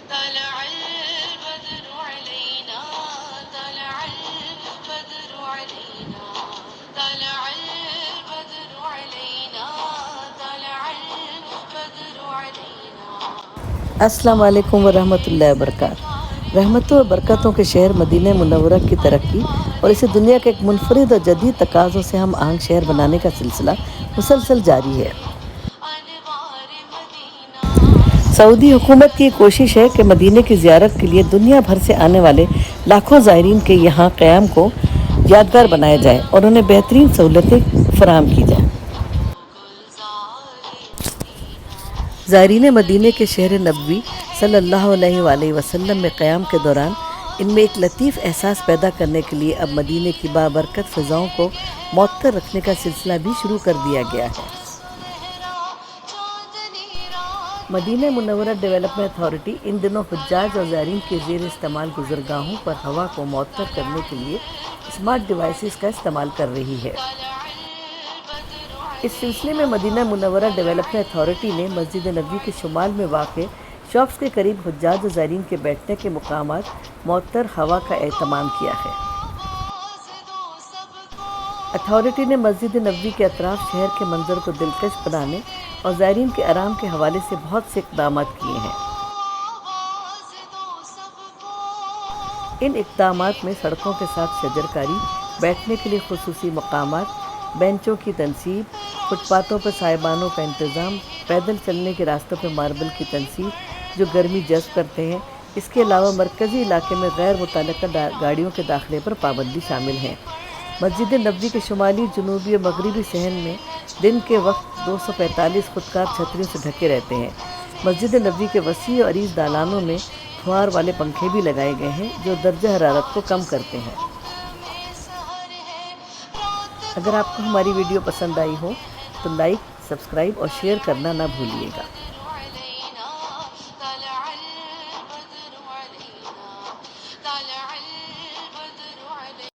طلع البدر علينا طلع البدر علينا طلع البدر علينا طلع البدر علينا. السلام علیکم ورحمۃ اللہ وبرکاتہ۔ رحمتوں و برکتوں کے شہر مدینہ منورہ کی ترقی اور اسے دنیا کے ایک منفرد اور جدید تقاضوں سے ہم آہنگ شہر بنانے کا سلسلہ مسلسل جاری ہے۔ سعودی حکومت کی کوشش ہے کہ مدینہ کی زیارت کے لیے دنیا بھر سے آنے والے لاکھوں زائرین کے یہاں قیام کو یادگار بنایا جائے اور انہیں بہترین سہولتیں فراہم کی جائیں۔ زائرین مدینہ کے شہر نبوی صلی اللہ علیہ وآلہ وسلم میں قیام کے دوران ان میں ایک لطیف احساس پیدا کرنے کے لیے اب مدینہ کی بابرکت فضاؤں کو معطر رکھنے کا سلسلہ بھی شروع کر دیا گیا ہے۔ مدینہ منورہ ڈیولپمنٹ اتھارٹی ان دنوں حجاج اور زائرین کے زیر استعمال گزرگاہوں پر ہوا کو معطر کرنے کے لیے اسمارٹ ڈیوائسز کا استعمال کر رہی ہے۔ اس سلسلے میں مدینہ منورہ ڈیولپمنٹ اتھارٹی نے مسجد نبوی کے شمال میں واقع شاپس کے قریب حجاج و زائرین کے بیٹھنے کے مقامات معطر ہوا کا اہتمام کیا ہے۔ اتھارٹی نے مسجد نبوی کے اطراف شہر کے منظر کو دلکش بنانے اور زائرین کے آرام کے حوالے سے بہت سے اقدامات کیے ہیں۔ ان اقدامات میں سڑکوں کے ساتھ شجرکاری، بیٹھنے کے لیے خصوصی مقامات، بینچوں کی تنصیب، فٹ پاتھوں پر سائبانوں کا انتظام، پیدل چلنے کے راستوں پر ماربل کی تنصیب جو گرمی جذب کرتے ہیں۔ اس کے علاوہ مرکزی علاقے میں غیر متعلقہ گاڑیوں کے داخلے پر پابندی شامل ہے۔ مسجد نبوی کے شمالی، جنوبی اور مغربی صحن میں دن کے وقت 245 خودکار چھتریوں سے ڈھکے رہتے ہیں۔ مسجد نبوی کے وسیع اور عریض دالانوں میں پھوار والے پنکھے بھی لگائے گئے ہیں جو درجہ حرارت کو کم کرتے ہیں۔ اگر آپ کو ہماری ویڈیو پسند آئی ہو تو لائک، سبسکرائب اور شیئر کرنا نہ بھولیے گا۔ طلع البدر علينا طلع